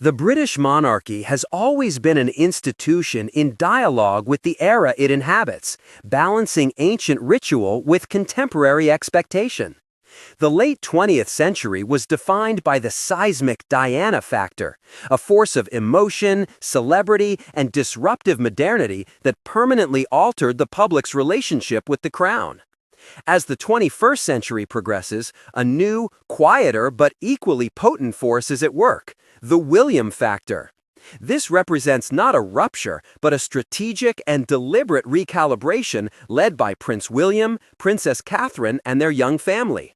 The British monarchy has always been an institution in dialogue with the era it inhabits, balancing ancient ritual with contemporary expectation. The late 20th century was defined by the seismic Diana factor, a force of emotion, celebrity, and disruptive modernity that permanently altered the public's relationship with the crown. As the 21st century progresses, a new, quieter, but equally potent force is at work: the William factor. This represents not a rupture, but a strategic and deliberate recalibration led by Prince William, Princess Catherine, and their young family.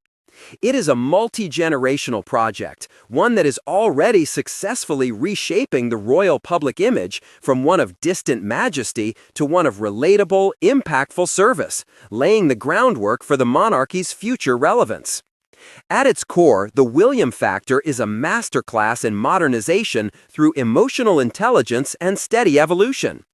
It is a multi-generational project, one that is already successfully reshaping the royal public image from one of distant majesty to one of relatable, impactful service, laying the groundwork for the monarchy's future relevance. At its core, the William factor is a masterclass in modernization through emotional intelligence and steady evolution.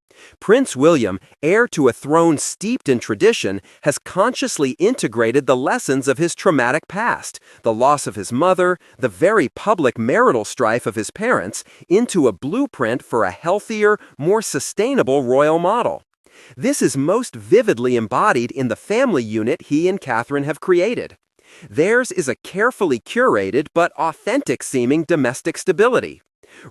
Prince William, heir to a throne steeped in tradition, has consciously integrated the lessons of his traumatic past, the loss of his mother, the very public marital strife of his parents, into a blueprint for a healthier, more sustainable royal model. This is most vividly embodied in the family unit he and Catherine have created. Theirs is a carefully curated but authentic-seeming domestic stability.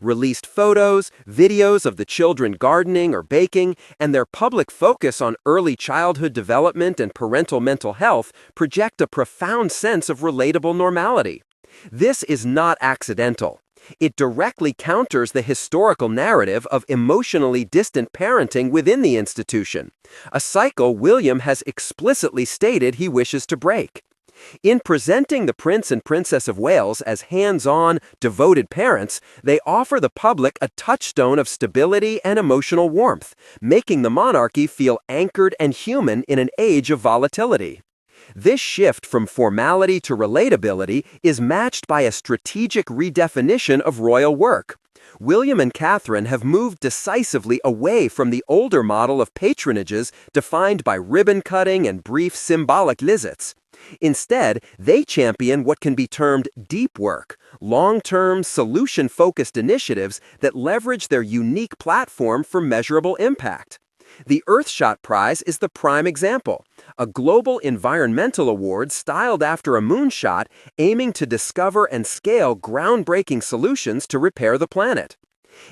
Released photos, videos of the children gardening or baking, and their public focus on early childhood development and parental mental health project a profound sense of relatable normality. This is not accidental. It directly counters the historical narrative of emotionally distant parenting within the institution, a cycle William has explicitly stated he wishes to break. In presenting the Prince and Princess of Wales as hands-on, devoted parents, they offer the public a touchstone of stability and emotional warmth, making the monarchy feel anchored and human in an age of volatility. This shift from formality to relatability is matched by a strategic redefinition of royal work. William and Catherine have moved decisively away from the older model of patronages defined by ribbon cutting and brief symbolic visits. Instead, they champion what can be termed deep work, long-term, solution-focused initiatives that leverage their unique platform for measurable impact. The Earthshot Prize is the prime example, a global environmental award styled after a moonshot aiming to discover and scale groundbreaking solutions to repair the planet.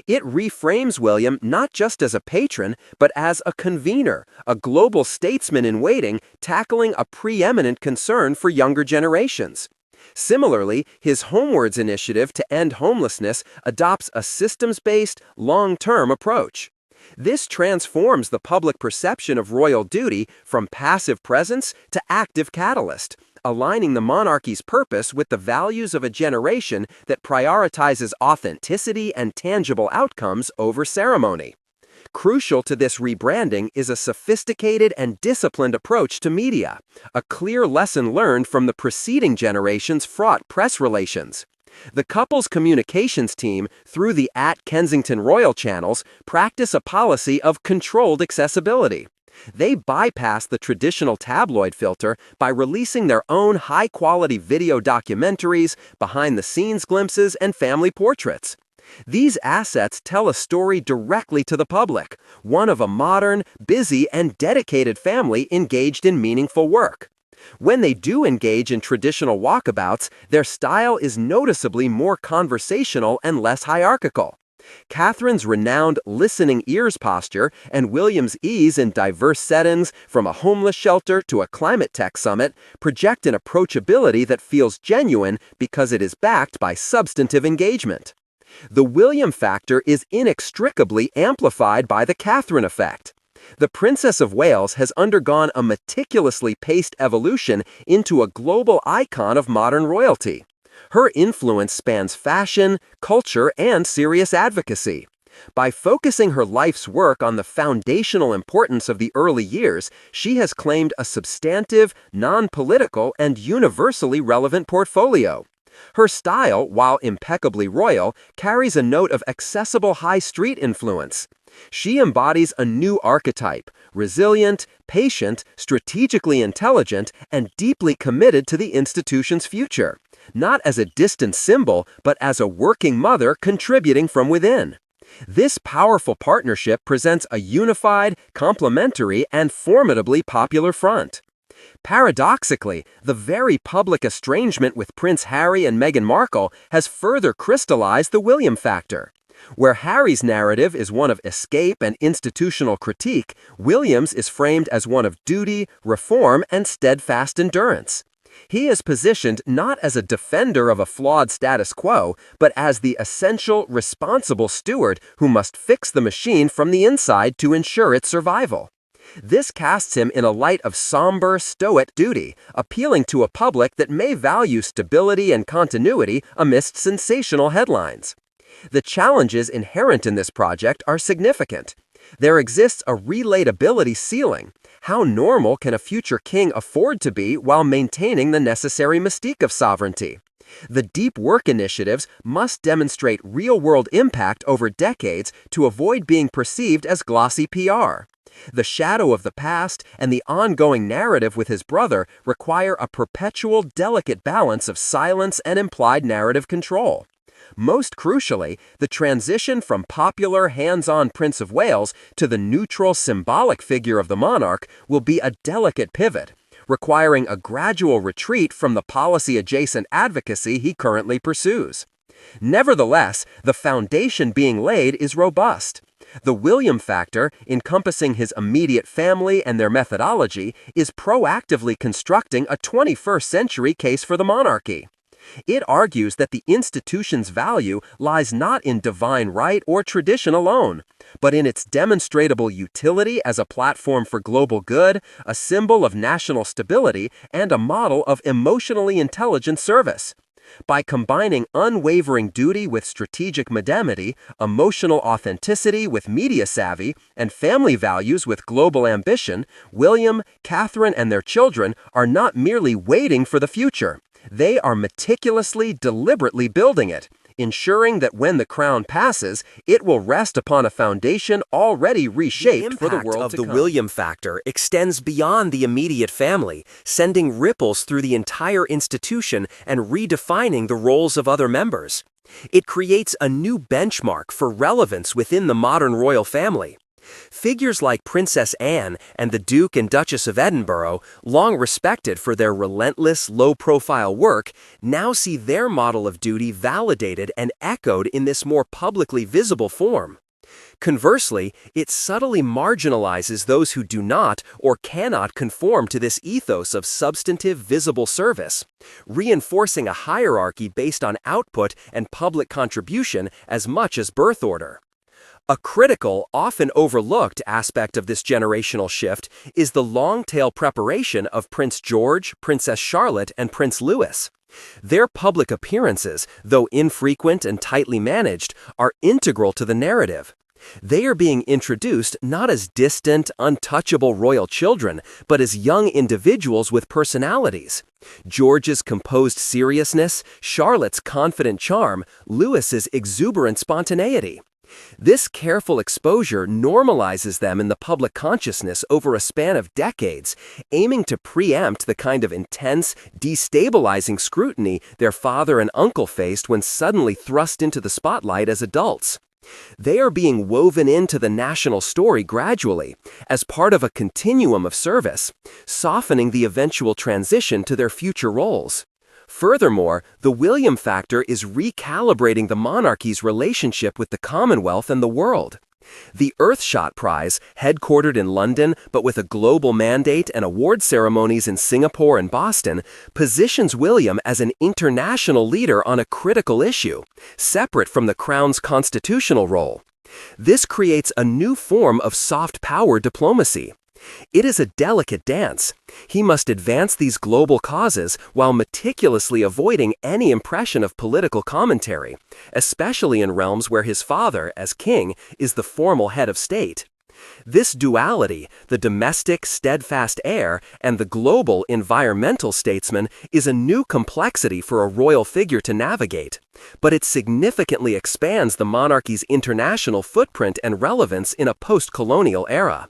It reframes William not just as a patron, but as a convener, a global statesman in waiting, tackling a preeminent concern for younger generations. Similarly, his Homewards initiative to end homelessness adopts a systems-based, long-term approach. This transforms the public perception of royal duty from passive presence to active catalyst, aligning the monarchy's purpose with the values of a generation that prioritizes authenticity and tangible outcomes over ceremony. Crucial to this rebranding is a sophisticated and disciplined approach to media, a clear lesson learned from the preceding generation's fraught press relations. The couple's communications team, through the @Kensington Royal channels, practice a policy of controlled accessibility. They bypass the traditional tabloid filter by releasing their own high-quality video documentaries, behind-the-scenes glimpses, and family portraits. These assets tell a story directly to the public, one of a modern, busy, and dedicated family engaged in meaningful work. When they do engage in traditional walkabouts, their style is noticeably more conversational and less hierarchical. Catherine's renowned listening ears posture and William's ease in diverse settings, from a homeless shelter to a climate tech summit, project an approachability that feels genuine because it is backed by substantive engagement. The William factor is inextricably amplified by the Catherine effect. The Princess of Wales has undergone a meticulously paced evolution into a global icon of modern royalty. Her influence spans fashion, culture, and serious advocacy. By focusing her life's work on the foundational importance of the early years, she has claimed a substantive, non-political, and universally relevant portfolio. Her style, while impeccably royal, carries a note of accessible high street influence. She embodies a new archetype: resilient, patient, strategically intelligent, and deeply committed to the institution's future. not as a distant symbol, but as a working mother contributing from within. This powerful partnership presents a unified, complementary, and formidably popular front. Paradoxically, the very public estrangement with Prince Harry and Meghan Markle has further crystallized the William factor. Where Harry's narrative is one of escape and institutional critique, William's is framed as one of duty, reform, and steadfast endurance. He is positioned not as a defender of a flawed status quo, but as the essential, responsible steward who must fix the machine from the inside to ensure its survival. This casts him in a light of somber, stoic duty, appealing to a public that may value stability and continuity amidst sensational headlines. The challenges inherent in this project are significant. There exists a relatability ceiling. How normal can a future king afford to be while maintaining the necessary mystique of sovereignty? The deep work initiatives must demonstrate real-world impact over decades to avoid being perceived as glossy PR. The shadow of the past and the ongoing narrative with his brother require a perpetual, delicate balance of silence and implied narrative control. Most crucially, the transition from popular, hands-on Prince of Wales to the neutral, symbolic figure of the monarch will be a delicate pivot, requiring a gradual retreat from the policy-adjacent advocacy he currently pursues. Nevertheless, the foundation being laid is robust. The William factor, encompassing his immediate family and their methodology, is proactively constructing a 21st century case for the monarchy. It argues that the institution's value lies not in divine right or tradition alone, but in its demonstrable utility as a platform for global good, a symbol of national stability, and a model of emotionally intelligent service. By combining unwavering duty with strategic modernity, emotional authenticity with media savvy, and family values with global ambition, William, Catherine, and their children are not merely waiting for the future. They are meticulously, deliberately building it, ensuring that when the crown passes, it will rest upon a foundation already reshaped for the world to come. The impact of the William factor extends beyond the immediate family, sending ripples through the entire institution and redefining the roles of other members. It creates a new benchmark for relevance within the modern royal family. Figures like Princess Anne and the Duke and Duchess of Edinburgh, long respected for their relentless, low-profile work, now see their model of duty validated and echoed in this more publicly visible form. Conversely, it subtly marginalizes those who do not or cannot conform to this ethos of substantive, visible service, reinforcing a hierarchy based on output and public contribution as much as birth order. A critical, often overlooked aspect of this generational shift is the long-tail preparation of Prince George, Princess Charlotte, and Prince Louis. Their public appearances, though infrequent and tightly managed, are integral to the narrative. They are being introduced not as distant, untouchable royal children, but as young individuals with personalities. George's composed seriousness, Charlotte's confident charm, Louis's exuberant spontaneity. This careful exposure normalizes them in the public consciousness over a span of decades, aiming to preempt the kind of intense, destabilizing scrutiny their father and uncle faced when suddenly thrust into the spotlight as adults. They are being woven into the national story gradually, as part of a continuum of service, softening the eventual transition to their future roles. Furthermore, the William factor is recalibrating the monarchy's relationship with the Commonwealth and the world. The Earthshot Prize, headquartered in London but with a global mandate and award ceremonies in Singapore and Boston, positions William as an international leader on a critical issue, separate from the Crown's constitutional role. This creates a new form of soft power diplomacy. It is a delicate dance. He must advance these global causes while meticulously avoiding any impression of political commentary, especially in realms where his father, as king, is the formal head of state. This duality, the domestic, steadfast heir and the global, environmental statesman, is a new complexity for a royal figure to navigate, but it significantly expands the monarchy's international footprint and relevance in a post-colonial era.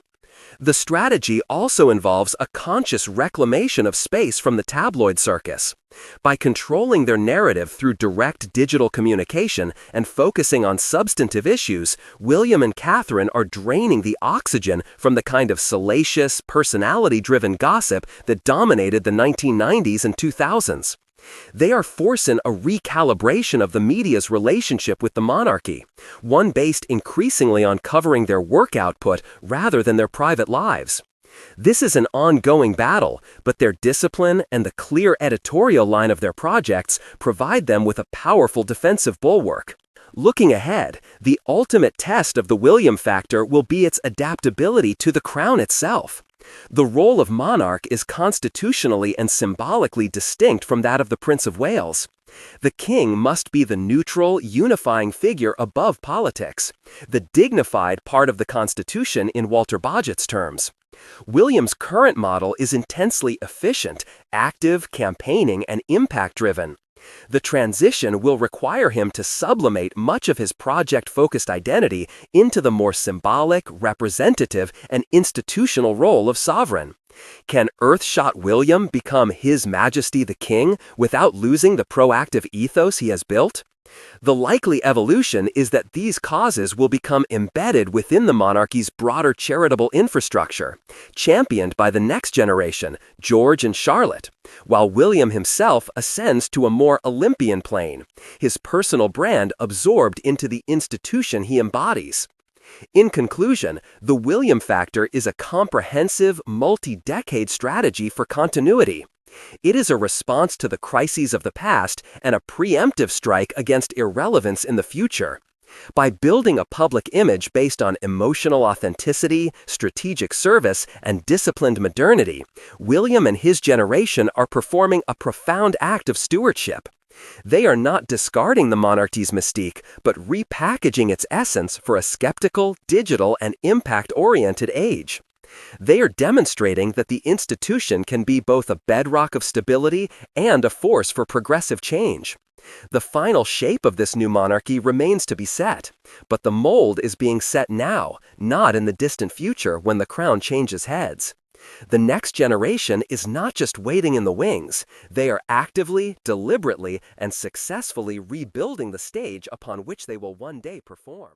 The strategy also involves a conscious reclamation of space from the tabloid circus. By controlling their narrative through direct digital communication and focusing on substantive issues, William and Catherine are draining the oxygen from the kind of salacious, personality-driven gossip that dominated the 1990s and 2000s. They are forcing a recalibration of the media's relationship with the monarchy, one based increasingly on covering their work output rather than their private lives. This is an ongoing battle, but their discipline and the clear editorial line of their projects provide them with a powerful defensive bulwark. Looking ahead, the ultimate test of the William factor will be its adaptability to the crown itself. The role of monarch is constitutionally and symbolically distinct from that of the Prince of Wales. The king must be the neutral, unifying figure above politics, the dignified part of the Constitution in Walter Bagehot's terms. William's current model is intensely efficient, active, campaigning, and impact-driven. The transition will require him to sublimate much of his project-focused identity into the more symbolic, representative, and institutional role of sovereign. Can Earthshot William become His Majesty the King without losing the proactive ethos he has built? The likely evolution is that these causes will become embedded within the monarchy's broader charitable infrastructure, championed by the next generation, George and Charlotte, while William himself ascends to a more Olympian plane, his personal brand absorbed into the institution he embodies. In conclusion, the William factor is a comprehensive, multi-decade strategy for continuity. It is a response to the crises of the past and a preemptive strike against irrelevance in the future. By building a public image based on emotional authenticity, strategic service, and disciplined modernity, William and his generation are performing a profound act of stewardship. They are not discarding the monarchy's mystique, but repackaging its essence for a skeptical, digital, and impact-oriented age. They are demonstrating that the institution can be both a bedrock of stability and a force for progressive change. The final shape of this new monarchy remains to be set, but the mold is being set now, not in the distant future when the crown changes heads. The next generation is not just waiting in the wings, they are actively, deliberately, and successfully rebuilding the stage upon which they will one day perform.